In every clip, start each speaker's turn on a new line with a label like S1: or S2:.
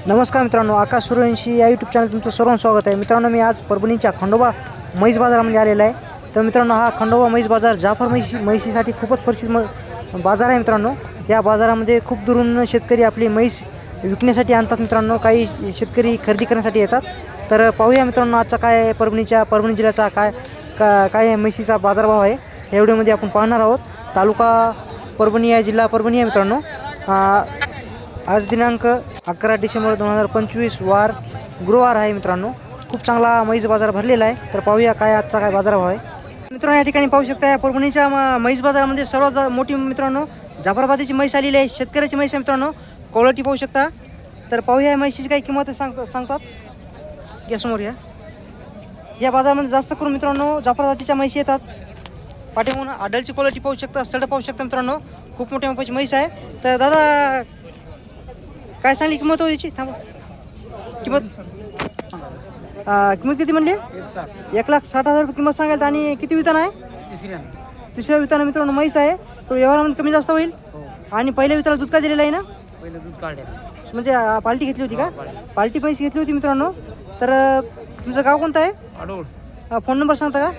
S1: नमस्कार मित्रांनो, आकाश सूर्यवंशी या यूट्यूब चॅनल तुमचं सर्वांचं स्वागत आहे. मित्रांनो, मी आज परभणीच्या खंडोबा म्हैस बाजारामध्ये आलेला आहे. तर मित्रांनो, हा खंडोबा म्हैस बाजार जाफर म्हैशीसाठी खूपच प्रसिद्ध बाजार आहे. मित्रांनो, या बाजारामध्ये खूप दुरून शेतकरी आपली म्हैस विकण्यासाठी आणतात. मित्रांनो, काही शेतकरी खरेदी करण्यासाठी येतात. तर पाहूया मित्रांनो, आजचा काय परभणी जिल्ह्याचा काय म्हैशीचा बाजारभाव आहे या व्हिडिओमध्ये आपण पाहणार आहोत. तालुका परभणी आहे, जिल्हा परभणी आहे. मित्रांनो, आज दिनांक 11 डिसेंबर 2025 वार गुरुवार आहे. मित्रांनो, खूप चांगला म्हैस बाजार भरलेला आहे. तर पाहूया आजचा काय बाजारभाव आहे. मित्रांनो, या ठिकाणी पाहू शकता, या परभणीच्या म्हैस बाजारामध्ये सर्वात मोठी मित्रांनो जाफराबादीची म्हैस आलेली आहे. शेतकऱ्याची म्हैस आहे मित्रांनो, क्वालिटी पाहू शकता. तर पाहूया या म्हैशीची काही किंमत सांगतात. या समोर या बाजारामध्ये जास्त करून मित्रांनो जाफराबादीच्या म्हैशी येतात. पाठीमागून आडलची क्वालिटी पाहू शकता, सड पाहू शकता. मित्रांनो, खूप मोठ्या मापाची म्हैस आहे. तर दादा, काय सांगली किंमत हो याची? थांबा, किंमत किती म्हणली? 1,60,000 रुपये किंमत सांगाल. आणि किती वितान आहे? तिसऱ्या विताना मित्रांनो म्हैस आहे. तो व्यवहारामध्ये कमी जास्त होईल. आणि पहिल्या विताला दूध का दिलेलं आहे ना?
S2: पहिलं दूध काढले
S1: म्हणजे पाल्टी घेतली होती का? पाल्टी म्हैस घेतली होती मित्रांनो. तर तुमचं गाव कोणतं आहे?
S2: आडोळ.
S1: फोन नंबर सांगता का?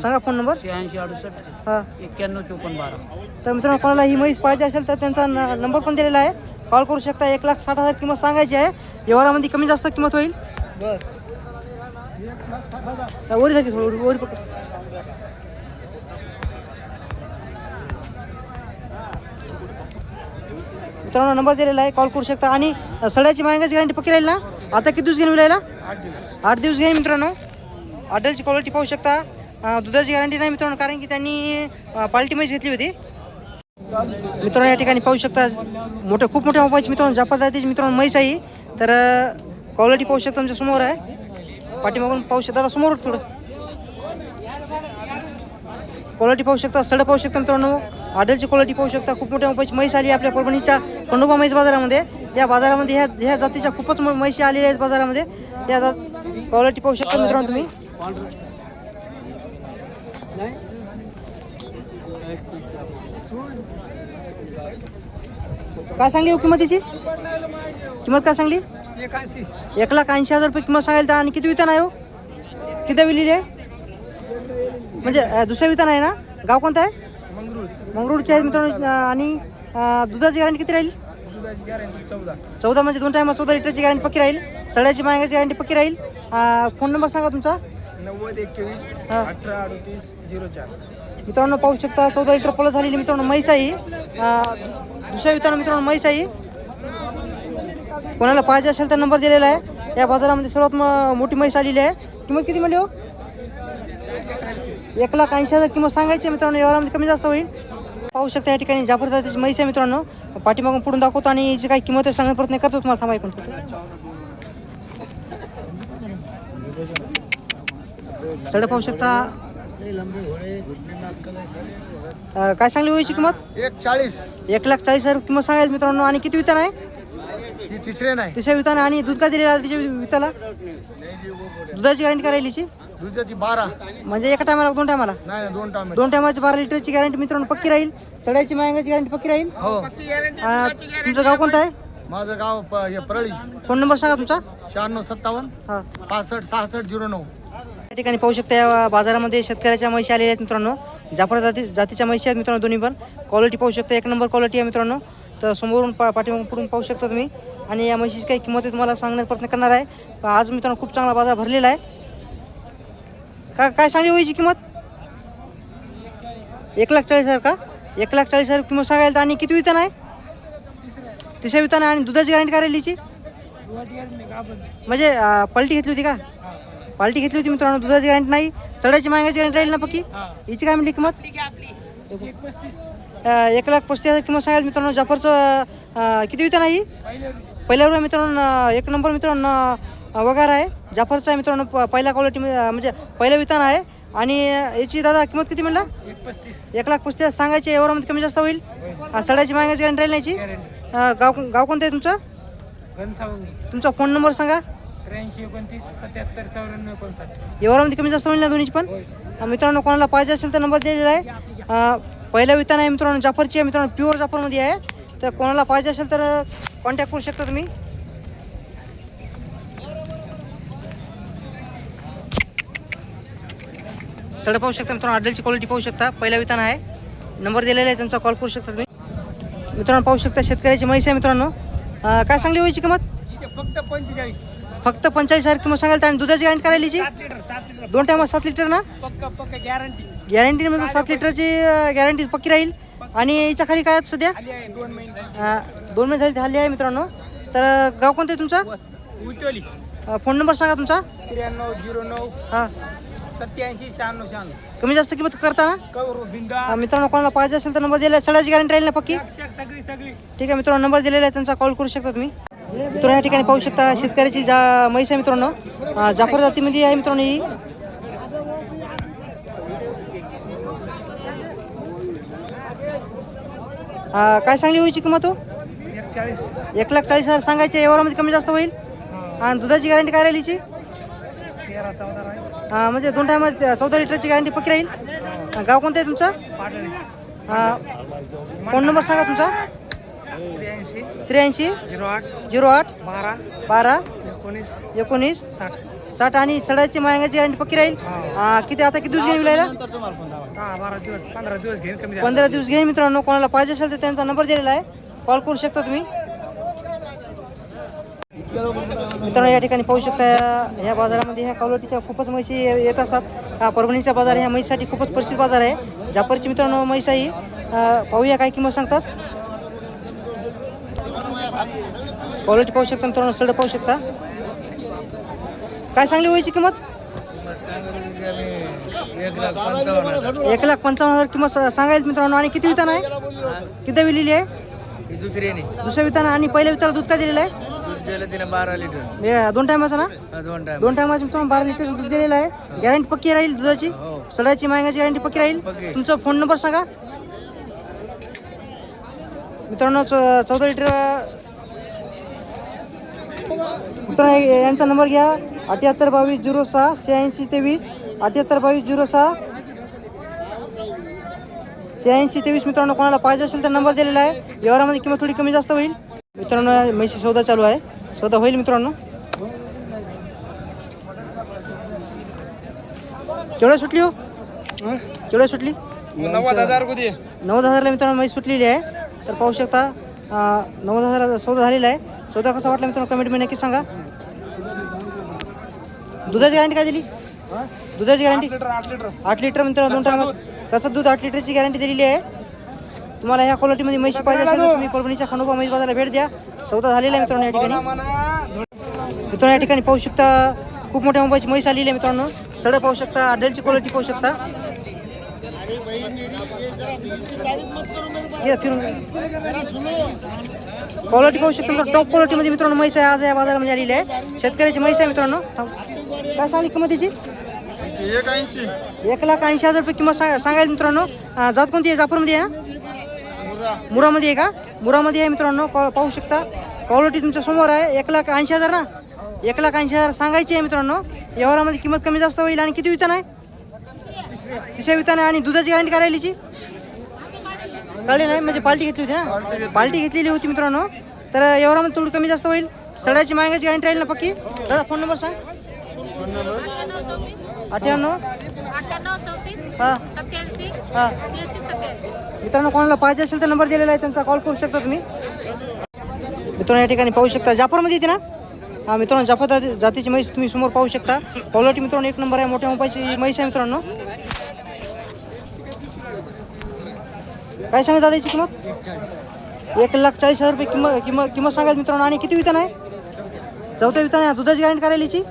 S1: सांगा फोन नंबर.
S2: 86
S1: हां
S2: 68 54 12.
S1: तर मित्रांनो, कोणाला ही म्हैस पाहिजे असेल तर त्यांचा नंबर पण दिलेला आहे, कॉल करू शकता. 1,60,000 किंमत सांगायची आहे. व्यवहारामध्ये कमी जास्त किंमत होईल. वरी सारखी थोडी वरी पकड. मित्रांनो, नंबर दिलेला आहे, कॉल करू शकता. आणि सड्याची मागण्याची गॅरंटी पक्की राहील ना? आता किती दिवस घेऊन विलायला? 8 दिवस घेईन. मित्रांनो, आडलची क्वालिटी पाहू शकता. दुधाची गॅरंटी नाही मित्रांनो, कारण की त्यांनी पाल्टी म्हैस घेतली होती. मित्रांनो, या ठिकाणी पाहू शकता, खूप मोठ्या मापाची मित्रांनो जाफराबादीची मित्रांनो म्हैस आहे. तर क्वालिटी पाहू शकता, तुमच्या समोर आहे. पाठीमागून पाहू शकता, समोर थोडं क्वालिटी पाहू शकता, सड पाहू शकता. मित्रांनो, आडलची क्वालिटी पाहू शकता. खूप मोठ्या मापाची म्हैस आली आपल्या परभणीच्या खंडोबा म्हैस बाजारामध्ये. या बाजारामध्ये ह्या जातीच्या खूपच म्हैशी आलेल्या आहेत बाजारामध्ये. या क्वालिटी पाहू शकता मित्रांनो तुम्ही. काय सांगली हो किंमतीची? किंमत काय सांगली? 1,80,000 रुपये किंमत सांगायला. आणि किती वितान आहे हो? किती विलेली आहे? म्हणजे दुसऱ्या वितान आहे ना? गाव कोणतं आहे? मंगरुळचे आहे मित्रांनो. आणि दुधाची गॅरंटी किती राहील? 14 म्हणजे 2 टायमा 14 लिटरची गॅरंटी पक्की राहील. सड्याची मागण्याची गॅरंटी पक्की राहील. फोन नंबर सांगा तुमचा.
S2: 9021
S1: मित्रांनो, पाहू शकता, 14 लिटर प्लस झालेली मित्रांनो म्हैस आहे. दुसऱ्या विताना मित्रांनो म्हैस आहे. कोणाला पाहिजे असेल तर नंबर दिलेला आहे. या बाजारामध्ये सर्वात मोठी म्हैस आलेली आहे. किंमत किती म्हणली हो? 1,80,000 किंमत सांगायची मित्रांनो. व्यवहारामध्ये कमी जास्त होईल. पाहू शकता, या ठिकाणी जाफराबादीची म्हैस आहे मित्रांनो. पाठीमागून पुढून दाखवतो आणि याची काही किंमत सांगण्याचा प्रयत्न करतो तुम्हाला. थांबा ऐकून. सड पाहू शकता. काय सांगली व्हायची किंमत? 1,40,000 किंमत सांगायची मित्रांनो. आणि किती वितान आहे? तिसऱ्या वितान. आणि दूध का दिलेला तिच्या विताला? दुधाची गॅरंटी काय राहिलीची?
S2: दुधाची 12.
S1: म्हणजे एका टायमाला 2 टायमाला?
S2: नाही,
S1: 2 टायमाची 12 लिटरची गॅरंटी मित्रांनो पक्की राहील. सड्याची मागण्याची गॅरंटी पक्की राहील.
S2: हो.
S1: तुमचं गाव कोणतं आहे?
S2: माझं गाव परळी.
S1: फोन नंबर सांगा तुमचा.
S2: 9657
S1: हां
S2: 65 66 09.
S1: या ठिकाणी पाहू शकता, या बाजारामध्ये शेतकऱ्याच्या म्हशी आलेल्या आहेत मित्रांनो. जाफर जातीच्या म्हशी आहेत मित्रांनो. दोन्ही पण क्वालिटी पाहू शकता, 1 नंबर क्वालिटी आहे मित्रांनो. तर समोरून पाठीमागून पुढून पाहू शकता तुम्ही. आणि या म्हशीची काही किंमत तुम्हाला सांगण्याचा प्रयत्न करणार आहे. आज मित्रांनो खूप चांगला बाजार भरलेला आहे. काय सांगली व्हायची किंमत? 1,40,000 का? 1,40,000 किंमत सांगायला. आणि किती वितान आहे? तिसऱ्या वितान. आणि दुधाची गॅरंटी काय राहिलीची? म्हणजे पलटी घेतली होती का? पाल्टी घेतली होती मित्रांनो. दुधाची गॅरंटी नाही. सड्याची मागण्याची गॅरंटी राहील ना पक्की? हिची काय म्हणली किंमत? 1,35,000 किंमत सांगायला मित्रांनो. जाफरचं किती वितान आहे? पहिल्यावर आहे मित्रांनो. 1 नंबर मित्रांनो वगार आहे. जाफरचा आहे मित्रांनो. पहिल्या क्वालिटी म्हणजे पहिलं वितान आहे. आणि याची दादा किंमत किती म्हणला? 1,35,000 सांगायची. एवढ्यामध्ये कमी जास्त होईल. सड्याची मागण्याची गॅरंटी राहील याची. गाव कोणतं आहे तुमचं? तुमचा फोन नंबर सांगा.
S2: 83 29 77 94 59.
S1: एवढ्यामध्ये कमी जास्त होईल ना दोन्हीची पण? मित्रांनो, कोणाला पाहिजे असेल तर नंबर दिलेला आहे. पहिल्या वितान आहे मित्रांनो, जाफरची आहे मित्रांनो, प्युअर जाफरमध्ये आहे. तर कोणाला पाहिजे असेल तर कॉन्टॅक्ट करू शकता तुम्ही. सड पाहू शकता मित्रांनो, आडलची क्वालिटी पाहू शकता, पहिला वितान आहे, नंबर दिलेला आहे त्यांचा, कॉल करू शकता तुम्ही. मित्रांनो पाहू शकता शेतकऱ्याची म्हैस आहे मित्रांनो. काय सांगली व्हायची किंमत?
S2: फक्त 45.
S1: फक्त 45,000 किंमत सांगाल. आणि दुधाची गॅरंटी करायची
S2: 7 लिटर.
S1: 2 टायमात 7 लिटर ना?
S2: पक्का गॅरंटी.
S1: गॅरंटी म्हणजे 7 लिटरची गॅरंटी पक्की राहील. आणि याच्या खाली काय आहेत सध्या?
S2: आली आहे 2 महिने.
S1: 2 महिने झाली आहे मित्रांनो. तर गाव कोणतं आहे तुमचा?
S2: उतोली.
S1: फोन नंबर सांगा तुमचा.
S2: 9309
S1: हां
S2: 87 96 96.
S1: कमी जास्त किंमत करता ना?
S2: कवर बिंदा.
S1: मित्रांनो कोणाला पाहिजे असेल तर नंबर दिलेला आहे. सडाची गॅरंटी राहील ना पक्की?
S2: सगळी.
S1: ठीक आहे मित्रांनो, नंबर दिलेला आहे त्यांचा, कॉल करू शकता तुम्ही. मित्रांनो या ठिकाणी पाहू शकता शेतकऱ्याची म्हैस आहे मित्रांनो. जाफर जातीमध्ये आहे मित्रांनो ही. काय सांगली व्हायची किंमत हो? 1,40,000 सांगायचे. व्यवहारामध्ये कमी जास्त होईल. आणि दुधाची गॅरंटी काय राहील हिची?
S2: 13-14
S1: म्हणजे 2 टायमात 14 लिटरची गॅरंटी पक्की राहील. गाव कोणतं आहे तुमचं? फोन नंबर सांगा तुमचा. 83 08 12 19 60. आणि सडाची मायंगाची गॅरंटी पक्की राहील. किती दिवस घेऊन विलायला?
S2: 15 दिवस घेईन कमी.
S1: 15 दिवस घेईन मित्रांनो. कोणाला पाहिजे असेल तर त्यांचा नंबर दिलेला आहे, कॉल करू शकता तुम्ही. मित्रांनो या ठिकाणी पाहू शकता ह्या बाजारामध्ये ह्या क्वालिटीच्या खूपच म्हशी येत असतात. हा परभणीचा बाजार ह्या म्हशीसाठी खूपच प्रसिद्ध बाजार आहे. जाफरची मित्रांनो म्हैस आहे. पाहूया काय किंमत सांगतात. क्वालिटी पाहू शकता मित्रांनो, सड पाहू शकता. काय सांगली व्हायची किंमत? 1,55,000 किंमत सांगायला मित्रांनो. आणि किती वितान आहे? किती विलेली आहे? दुसऱ्या वितान. आणि पहिल्या विताला दूध काय दिलेलं आहे?
S2: 12 लिटर.
S1: 2 टायमाचं ना? 2 टायमाचं मित्रांनो 12 लिटर दूध दिलेलं आहे. गॅरंटी पक्की राहील दुधाची. सडाची मायंगाची गॅरंटी पक्की राहील. तुमचा फोन नंबर सांगा मित्रांनो. 14 लिटर मित्रांनो यांचा नंबर घ्या. 782206 8623. 782206 8623. मित्रांनो कोणाला पाहिजे असेल तर नंबर दिलेला आहे. व्यवहारामध्ये किंमत थोडी कमी जास्त होईल. मित्रांनो म्हैशी सौदा चालू आहे, सौदा होईल मित्रांनो. केवढ्या सुटली हो? केवढ्या सुटली? 90,000ला मित्रांनो म्हैस सुटलेली आहे. तर पाहू शकता 90,000 सौदा झालेला आहे. सौदा कसा वाटला मित्रांनो कमेंटमध्ये नक्की सांगा. दुधाची गॅरंटी काय दिली? दुधाची गॅरंटी 8 लिटर मित्रांनो. 2 टायमात कसं दूध 8 लिटरची गॅरंटी दिलेली आहे. तुम्हाला ह्या क्वालिटीमध्ये म्हशी पाहिजे असेल तर तुम्ही परभणीच्या खंडोबा म्हैस बाजाराला भेट द्या. सौदा झालेला आहे मित्रांनो या ठिकाणी. मित्रांनो या ठिकाणी पाहू शकता खूप मोठ्या मुंबईची म्हैस आलेली आहे मित्रांनो. सड पाहू शकता, आडलची क्वालिटी पाहू शकता. क्वालिटी पाहू शकता टॉप क्वालिटीमध्ये मित्रांनो म्हैस आहे. आज या बाजारामध्ये आलेली आहे. शेतकऱ्याची म्हैस आहे मित्रांनो. काय सांगली किंमत तिची? 1,80,000 रुपये किंमत सांगायला मित्रांनो. जात कोणती आहे? जाफरमध्ये आहे ना? मुरामध्ये आहे का? मुरामध्ये आहे मित्रांनो. पाहू शकता क्वालिटी तुमच्या समोर आहे. 1,80,000 ना? 1,80,000 सांगायची आहे मित्रांनो. व्यवहारामध्ये किंमत कमी जास्त होईल. आणि किती वितान आहे? तिसऱ्या वितान आहे. आणि दुधाची गॅरंटी करायलीची काढली नाही म्हणजे पार्टी घेतली होती ना? पार्टी घेतलेली होती मित्रांनो. तर व्यवहारामध्ये थोडी कमी जास्त होईल. सडाची मायंगाची गॅरंटी राहील ना पक्की? दादा फोन नंबर सांग. 98 हां हां. मित्रांनो कोणाला पाहिजे असेल तर नंबर दिलेला आहे त्यांचा, कॉल करू शकता तुम्ही. मित्रांनो या ठिकाणी पाहू शकता जाफरमध्ये येते ना? हां मित्रांनो जाफर जातीची म्हैस तुम्ही समोर पाहू शकता. क्वालिटी मित्रांनो 1 नंबर आहे. मोठ्या मोबाईलची म्हैस आहे मित्रांनो. काय सांगा दादा याची किंमत? 1,40,000 रुपये किंमत सांगायला मित्रांनो. आणि किती वितान आहे? 4थं वितान आहे. दुधाची गॅरंटी करायला याची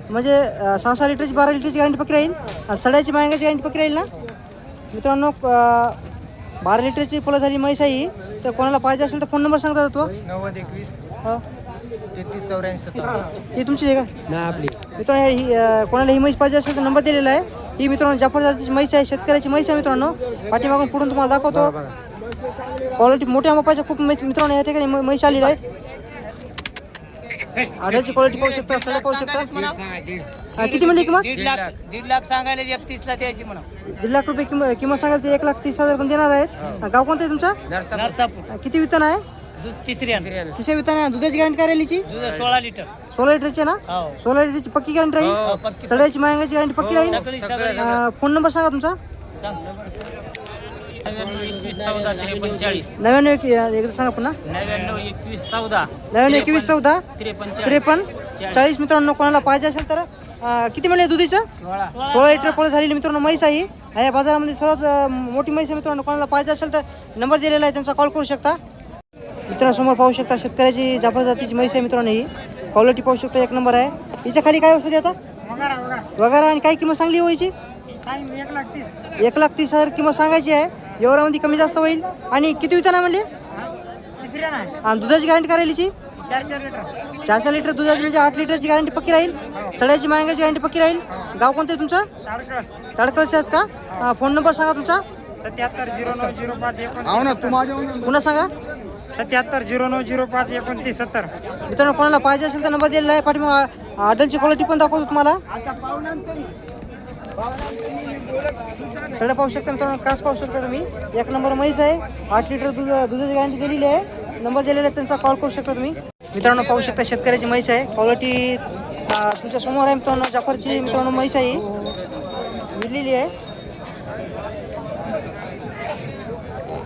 S1: म्हणजे 6 लिटरची 12 लिटरची गॅरंटी पक्की राहील. सड्याची मायंगाची गॅरंटी पक्की राहील ना मित्रांनो. 12 लिटरची फुलं झाली म्हैस आहे. तर कोणाला पाहिजे असेल तर फोन नंबर सांगता तो
S2: 9021
S1: हां
S2: 3384.
S1: ही तुमची आहे का? नाही आपली. मित्रांनो ही कोणाला ही म्हैस पाहिजे असेल तर नंबर दिलेला आहे. ही मित्रांनो जाफर जातीची म्हैस आहे. शेतकऱ्याची म्हैस आहे मित्रांनो. पाठीमागून पुढून तुम्हाला दाखवतो. क्वालिटी मोठ्या मापाच्या खूप मित्रांनो या ठिकाणी म्हैस आलेली आहे. आड्याची क्वालिटी पाहू शकता, सडा पाहू शकता. किती म्हणली किंमत?
S2: 1.5 लाख सांगायला 31ला द्यायची म्हणा.
S1: 1.5 लाख रुपये किंमत सांगाल ते 1,30,000 पण देणार आहेत. गाव कोणतं आहे तुमचं?
S2: नरसापूर.
S1: किती वितन आहे?
S2: तिसऱ्या
S1: तिसऱ्या विताने दुधाची गॅरंटी काय राहिलीची
S2: 16 लिटर
S1: 16 लिटरची ना
S2: हो
S1: 16 लिटरची पक्की गॅरंटी राहील
S2: पक्की
S1: सगळ्याची मायंगाची गॅरंटी पक्की राहील
S2: सगळी सगळी
S1: फोन नंबर सांगा तुमचा
S2: 99
S1: 99 एकदा सांगा पुन्हा
S2: 21 14
S1: 99 21 14
S2: 53
S1: 53 40 मित्रांनो कोणाला पाहिजे असेल तर किती म्हणले दुधीचं 16 लिटर पोळी झालेली मित्रांनो म्हैस आहे या बाजारामध्ये सर्वात मोठी म्हैस आहे मित्रांनो कोणाला पाहिजे असेल तर नंबर दिलेला आहे त्यांचा कॉल करू शकता मित्रांसमोर पाहू शकता शेतकऱ्याची जाफर जातीची म्हैस आहे मित्रांनो ही क्वालिटी पाहू शकता एक नंबर आहे हिच्या खाली काय औषध आता वगैरे आणि काय किंमत सांगली व्हायची 1,30,000 किंमत सांगायची आहे एवढ्यामध्ये कमी जास्त होईल आणि किती विताना म्हणले आणि दुधाची गॅरंटी करायची 4 लिटर दुधाची म्हणजे 8 लिटरची गॅरंटी पक्की राहील सड्याची मायंगाची गॅरंटी पक्की राहील गाव कोणतं आहे तुमचं ताडकळचे आहेत का फोन नंबर सांगा तुमचा
S2: 770905
S1: पुन्हा सांगा
S2: 770905
S1: मित्रांनो कोणाला पाहिजे असेल तर नंबर दिलेला आहे पाठीमाग हॉटेलची क्वालिटी पण दाखवतो तुम्हाला सगळं पाहू शकता मित्रांनो कास पाहू शकता तुम्ही एक नंबर म्हैस आहे 8 लिटर दुधाची गॅरंटी दिलेली आहे नंबर दिलेला आहे त्यांचा कॉल करू शकता तुम्ही मित्रांनो पाहू शकता शेतकऱ्याची म्हैस आहे क्वालिटी तुमच्या समोर आहे मित्रांनो जाफरची मित्रांनो म्हैस आहे विरलेली आहे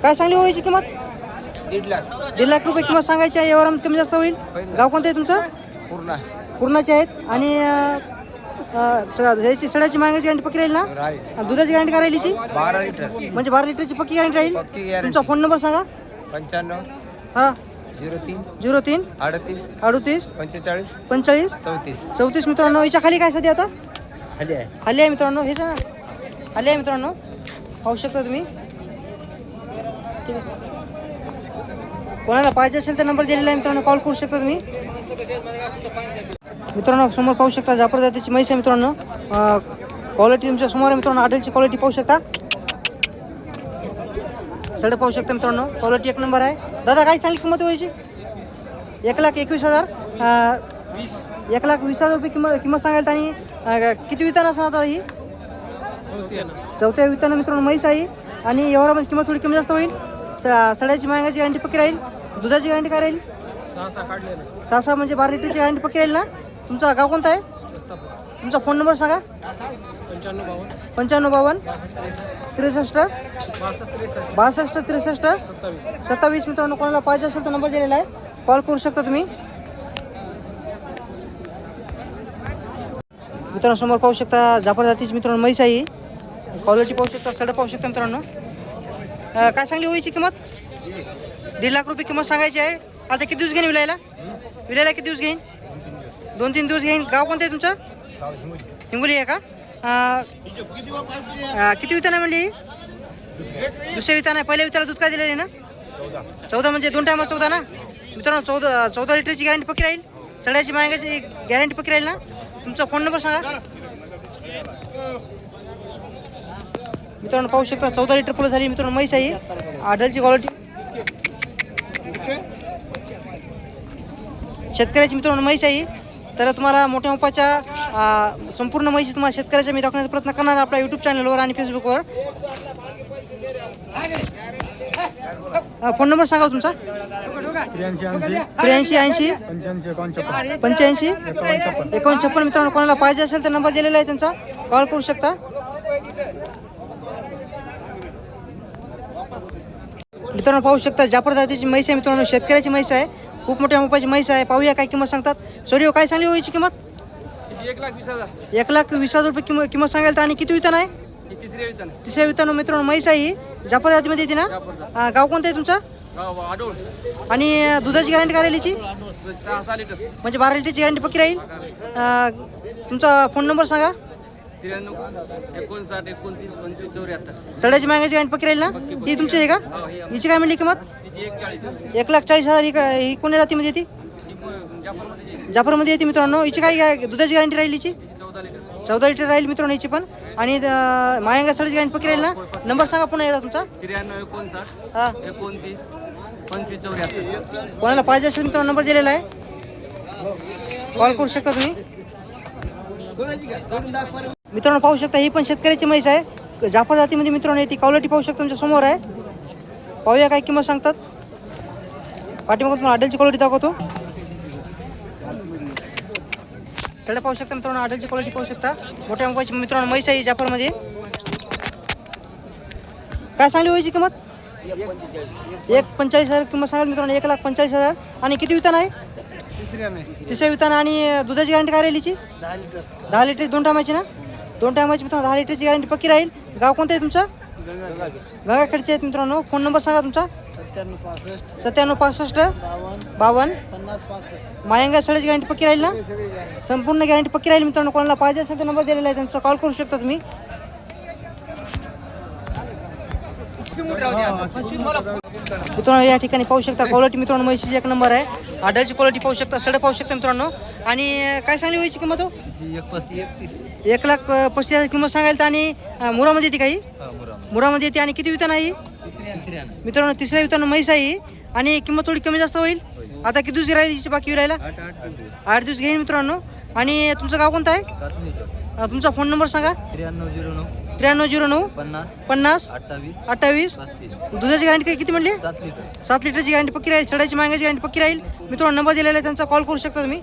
S1: काय सांगली व्हायची किंमत 1.5 लाख रुपये किंमत सांगायची आहे एवढा कमी जास्त होईल गाव कोणतं आहे तुमचं पूर्णाचे आहेत आणि याची सड्याची मागण्याची गॅरंटी पक्की राहील ना दुधाची गॅरंटी काय राहिलीची
S2: 12 लिटर
S1: म्हणजे 12 लिटरची पक्की गॅरंटी राहील तुमचा फोन नंबर सांगा
S2: 95
S1: हां
S2: 03
S1: 03
S2: 38
S1: 38
S2: 45
S1: 45
S2: 34
S1: 34 मित्रांनो याच्या खाली काय सध्या आता
S2: खाली आहे
S1: खाली आहे मित्रांनो हेच ना खाली आहे मित्रांनो पाहू शकता तुम्ही ठीक आहे कोणाला पाहिजे असेल तर नंबर दिलेला आहे मित्रांनो कॉल करू शकता तुम्ही मित्रांनो समोर पाहू शकता जाफर जातीची म्हैस आहे मित्रांनो क्वालिटी तुमच्या समोर आहे मित्रांनो हॉटेलची क्वालिटी पाहू शकता सडे पाहू शकता मित्रांनो क्वालिटी एक नंबर आहे दादा काय चांगली किंमत व्हायची 1,21,000 1,20,000 रुपये किंमत सांगायला आणि किती विताना असणार आता ही चौथ्या विताना मित्रांनो म्हैस आहे आणि एवढ्यामध्ये किंमत थोडी कमी जास्त होईल सड्याची मागण्याची गॅरंटी पक्की राहील दुधाची गॅरंटी काय राहील 6 म्हणजे 12 लिटरची गॅरंटी पक्की राहील ना तुमचा गाव कोणता आहे तुमचा फोन नंबर सांगा 95 63 62 63 27 मित्रांनो कोणाला पाहिजे असेल तर नंबर दिलेला आहे कॉल करू शकता तुम्ही मित्रांनो समोर पाहू शकता जाफर जातीची मित्रांनो म्हैस आहे क्वालिटी पाहू शकता सड पाहू शकता मित्रांनो काय सांगली व्हायची किंमत 1.5 लाख रुपये किंमत सांगायची आहे आता किती दिवस घेईन विलायला किती दिवस घेईन 2-3 दिवस घेईन गाव कोणतं आहे तुमचं हिंगोली आहे का किती वितान आहे म्हणली दुसऱ्या वितान आहे पहिल्या विताला दूध काय दिलेलं आहे ना 14 म्हणजे 2 टायमा 14 ना मित्रांनो 14 लिटरची गॅरंटी पक्की राहील सड्याची मागण्याची गॅरंटी पक्की राहील ना तुमचा फोन नंबर सांगा मित्रांनो पाहू शकता 14 लिटर फुलं झाली मित्रांनो म्हैस आहे आडलची क्वालिटी शेतकऱ्याची मित्रांनो म्हैस आहे तर तुम्हाला मोठ्या मापाच्या संपूर्ण म्हैसी तुम्हाला शेतकऱ्याच्या मी दाखवण्याचा प्रयत्न करणार आपल्या यूट्यूब चॅनलवर आणि फेसबुकवर फोन नंबर सांगा तुमचा 83 85 55 मित्रांनो कोणाला पाहिजे असेल तर नंबर दिलेला आहे त्यांचा कॉल करू शकता मित्रांनो पाहू शकता जाफर जातीची म्हैस आहे मित्रांनो शेतकऱ्याची म्हैस आहे खूप मोठ्या मापाची म्हैस आहे पाहूया काय किंमत सांगतात सोडिओ काय सांगली व्हायची किंमत 1,20,000 रुपये किंमत सांगायला आणि किती वितान आहे तिसऱ्या वितान मित्रांनो म्हैस आहे ही जाफर जातीमध्ये येते ना गाव कोणतं आहे तुमचं आणि दुधाची गॅरंटी काय राहिलीची
S2: 6 लिटर
S1: म्हणजे 12 लिटरची गॅरंटी पक्की राहील तुमचा फोन नंबर सांगा
S2: 93 59 29 25 74
S1: सड्याची मागण्याची गॅरंटी पक्की राहील ना ही तुमची आहे का हिची काय म्हणली किंमत 1,40,000 ही कोण्या जातीमध्ये येते जाफरमध्ये येते मित्रांनो हिची काय दुधाची गॅरंटी राहील हिची 14 लिटर राहील मित्रांनो हिची पण आणि मायंगा सड्याची गॅरंटी पक्की राहील ना नंबर सांगा पुन्हा एकदा तुमचा
S2: 93 59
S1: हां
S2: 29 25 74
S1: कोणाला पाहिजे असेल मित्रांनो नंबर दिलेला आहे कॉल करू शकता तुम्ही मित्रांनो पाहू शकता ही पण शेतकऱ्याची म्हैस आहे जाफर जातीमध्ये मित्रांनो ती क्वालिटी पाहू शकता तुमच्या समोर आहे पाहूया काय किंमत सांगतात पाठीमागून तुम्हाला आडलची क्वालिटी दाखवतो. सडे पाहू शकता मित्रांनो, आडलची क्वालिटी पाहू शकता. मोठ्या अंकाची मित्रांनो म्हैस आहे जाफरमध्ये. काय सांगली व्हायची किंमत? 1,45,000 किंमत सांगाल मित्रांनो, 1,45,000. आणि किती वितान आहे? तिसऱ्या वितान. आणि दुधाची गॅरंटी काय राहील हिची? 10 लिटर 2 टायमाची ना? 2 टायमाची मित्रांनो 10 लिटरची गॅरंटी पक्की राहील. गाव कोणतं आहे तुमचं? गंगाखेडचे आहेत मित्रांनो. फोन नंबर सांगा तुमचा. 9765 52 मायंगा सड्याची गॅरंटी पक्की राहील ना? संपूर्ण गॅरंटी पक्की राहील मित्रांनो. कोणाला पाहिजे असेल तर नंबर दिलेला आहे त्यांचा, कॉल करू शकता तुम्ही. मित्रांनो या ठिकाणी पाहू शकता क्वालिटी मित्रांनो म्हैशीची 1 नंबर आहे. आडलची क्वालिटी पाहू शकता, सडे पाहू शकता मित्रांनो. आणि काय सांगली व्हायची किंमत? 1,35,000 किंमत सांगायला. आणि मुरामध्ये येते काही? मुरामध्ये येते. आणि किती वितान आहे मित्रांनो? तिसऱ्या वितान म्हैस आहे. आणि किंमत थोडी कमी जास्त होईल. आता किती दिवस राहील बाकी राहिला? 8 दिवस घेईन मित्रांनो. आणि तुमचं गाव कोणतं आहे? तुमचा फोन नंबर सांगा. 9309 50 28. दुधाची गॅरंटी किती म्हणली? 7 लिटरची गॅरंटी पक्की राहील. सड्याची मांगाची गॅरंटी पक्की राहील मित्रांनो. नंबर दिलेला आहे त्यांचा, कॉल करू शकता तुम्ही.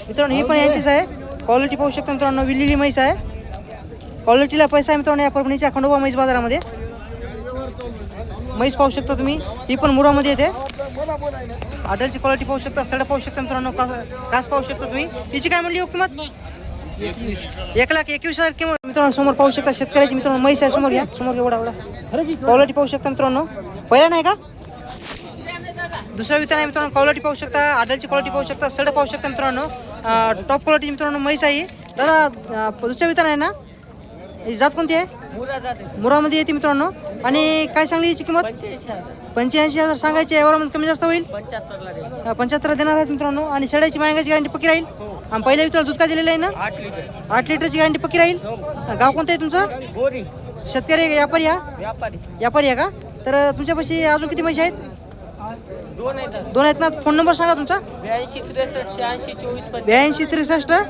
S1: मित्रांनो ही पण यांचीच आहे. क्वालिटी पाहू शकता मित्रांनो, विलेली म्हैस आहे. क्वालिटीला पैसा आहे मित्रांनो या परभणीच्या खंडोबा म्हैस बाजारामध्ये. म्हैस पाहू शकता तुम्ही, ती पण मुरामध्ये येते. आडलची क्वालिटी पाहू शकता, सडा पाहू शकता मित्रांनो, कास पाहू शकता तुम्ही. हिची काय म्हणली हो किंमत? 1,21,000 किंमत मित्रांनो. समोर पाहू शकता शेतकऱ्याची मित्रांनो म्हैस आहे. समोर घ्या, समोर एवढा क्वालिटी पाहू शकता मित्रांनो. पहिला नाही का? दुसरा वितान आहे मित्रांनो. क्वालिटी पाहू शकता, आडलची क्वालिटी पाहू शकता, सड पाहू शकता मित्रांनो. टॉप क्वालिटी मित्रांनो म्हैस आहे. दादा दुसरा वितान आहे ना? ही जात कोणती आहे? मुरामध्ये येते मित्रांनो. आणि काय सांगली याची किंमत? 85,000 सांगायची. यावरमध्ये कमी जास्त होईल? 75 देणार आहेत मित्रांनो. आणि सड्याची मांगाची गॅरंटी पक्की राहील. आणि पहिल्या विताला दूध काय दिलेलं आहे ना? 8 लिटरची गॅरंटी पक्की राहील. गाव कोणतं आहे तुमचं? शेतकरी व्यापारी आहे का? तर तुमच्यापाशी अजून किती म्हशी आहेत? 2 आहेत ना? फोन नंबर सांगा तुमचा. 82 63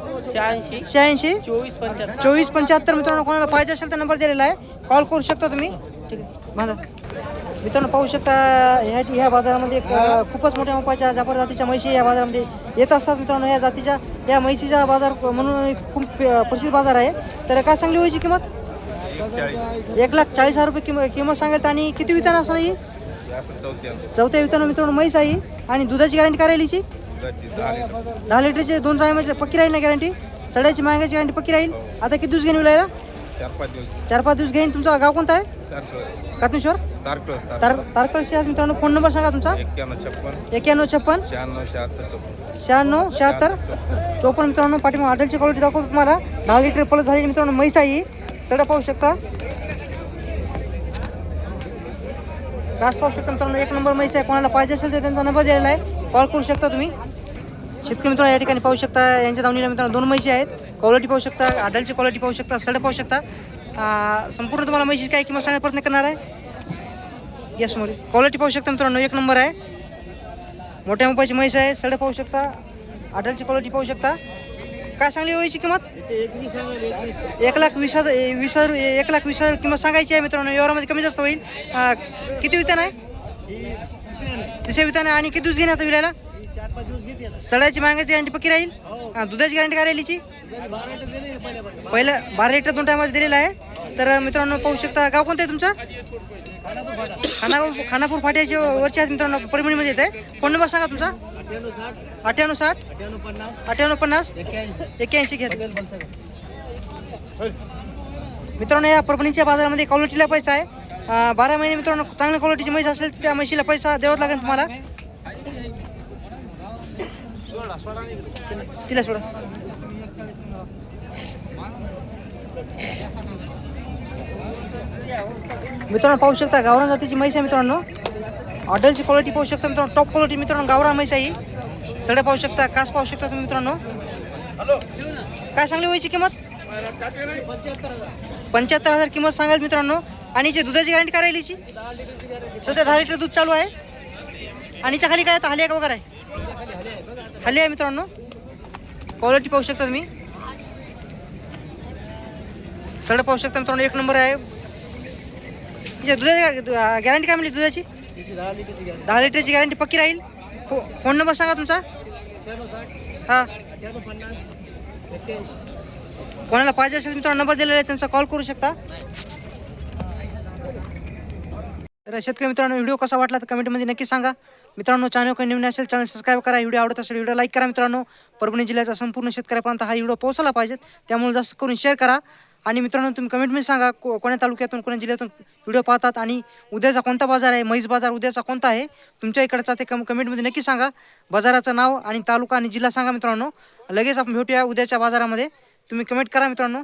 S1: 86 24 75 मित्रांनो. कोणाला पाहिजे असेल तर नंबर दिलेला आहे, कॉल करू शकता तुम्ही. ठीक आहे माझा मित्रांनो पाहू शकता ह्या बाजारामध्ये खूपच मोठ्या मापाच्या जाफर जातीच्या म्हशी या बाजारामध्ये येत असतात मित्रांनो. या जातीच्या या म्हशीचा बाजार म्हणून खूप प्रसिद्ध बाजार आहे. तर काय चांगली व्हायची किंमत? 1,40,000 रुपये किंमत सांगेल. आणि किती वितान असं नाही? चौथ्या वितान मित्रांनो म्हैस आहे. आणि दुधाची गॅरंटी काय राहील हिची? 10 लिटरचे 2 टायमाची पक्की राहील ना गॅरंटी. सड्याची मांगाची गॅरंटी पक्की राहील. आता किती दिवस घेऊन विलायला? 4-5 दिवस घेईन. तुमचा गाव कोणता आहे? कातनेश्वर तारकळशी मित्रांनो. फोन नंबर सांगा तुमचा. 9156 96 76 54 मित्रांनो. पाठीमागे हॉटेलची क्वालिटी दाखवतो तुम्हाला. 10 लिटर प्लस झाली मित्रांनो म्हैस आहे. सडा पाहू शकता, कास पाहू शकता मित्रांनो. 1 नंबर म्हैस आहे. कोणाला पाहिजे असेल तर त्यांचा नंबर दिलेला आहे, कॉल करू शकता तुम्ही. शेतकरी मित्रांनो या ठिकाणी पाहू शकता यांच्या दावणीला मित्रांनो 2 म्हशी आहेत. क्वालिटी पाहू शकता, आडलची क्वालिटी पाहू शकता, सड पाहू शकता. संपूर्ण तुम्हाला म्हशीची काय किंमत सांगण्याचा प्रयत्न करणार आहे. यस मोरी क्वालिटी पाहू शकता मित्रांनो 1 नंबर आहे. मोठ्या मापाची म्हैस आहे. सड पाहू शकता, आडलची क्वालिटी पाहू शकता. काय सांगली व्हायची किंमत? 1,20,000 किंमत सांगायची आहे मित्रांनो. व्यवहारामध्ये कमी जास्त होईल. किती वितान आहे? तिसऱ्या वितान आहे. आणि किती दिवस घेणे आता विलायला? सड्याची मांगाची गॅरंटी पक्की राहील. दुधाची गॅरंटी काय राहील हिची? पहिलं 12 लिटर 2 टायमाच दिलेला आहे. तर मित्रांनो पाहू शकता. गाव कोणतं आहे तुमचं? खानापूर फाट्याच्या वरच्या आहेत मित्रांनो, परभणीमध्ये येत आहे. फोन नंबर सांगा तुमचा. 98 58 81 घ्या मित्रांनो. या परभणीच्या बाजारामध्ये क्वालिटीला पैसा आहे. 12 महिने मित्रांनो चांगल्या क्वालिटीची म्हैस असेल त्या म्हशीला पैसा द्यावाच लागेल तुम्हाला. तिला सोडा. मित्रांनो पाहू शकता गावरान जातीची म्हैस आहे मित्रांनो. हॉटेलची क्वालिटी पाहू शकता मित्रांनो, टॉप क्वालिटी मित्रांनो. गावरान म्हैस आहे. सडे पाहू शकता, कास पाहू शकता तुम्ही मित्रांनो. काय सांगली व्हायची किंमत? 75,000 किंमत सांगाल मित्रांनो. आणि जे दुधाची गॅरंटी काय राहिली? सध्या 10 लिटर दूध चालू आहे. आणि खाली काय आता हली आहे का वगैरे आहे? हली आहे मित्रांनो. क्वालिटी पाहू शकता तुम्ही. सड पाहू शकता मित्रांनो 1 नंबर आहे. दुधाची गॅरंटी काय म्हणली दुधाची? 10 लिटरची गॅरंटी पक्की राहील. फोन नंबर सांगा तुमचा. हां, कोणाला पाहिजे असेल मित्रांनो नंबर दिलेला आहे, त्यांचा कॉल करू शकता. तर शेतकरी मित्रांनो व्हिडिओ कसा वाटला तर कमेंटमध्ये नक्की सांगा. मित्रांनो चॅनल काही नवीन असेल चॅनल सबस्क्राईब करा. व्हिडिओ आवडत असेल व्हिडिओ लाईक करा. मित्रांनो परभणी जिल्ह्याचा संपूर्ण शेतकऱ्यापर्यंत हा व्हिडिओ पोहोचला पाहिजे, त्यामुळे जास्त करून शेअर करा. आणि मित्रांनो तुम्ही कमेंटमध्ये सांगा कोण्या तालुक्यातून कोण्या जिल्ह्यातून व्हिडिओ पाहतात आणि उद्याचा कोणता बाजार आहे, म्हैस बाजार उद्याचा कोणता आहे तुमच्या इकडचा ते कमेंटमध्ये नक्की सांगा. बाजाराचं नाव आणि तालुका आणि जिल्हा सांगा मित्रांनो. लगेच आपण भेटूया उद्याच्या बाजारामध्ये. तुम्ही कमेंट करा मित्रांनो.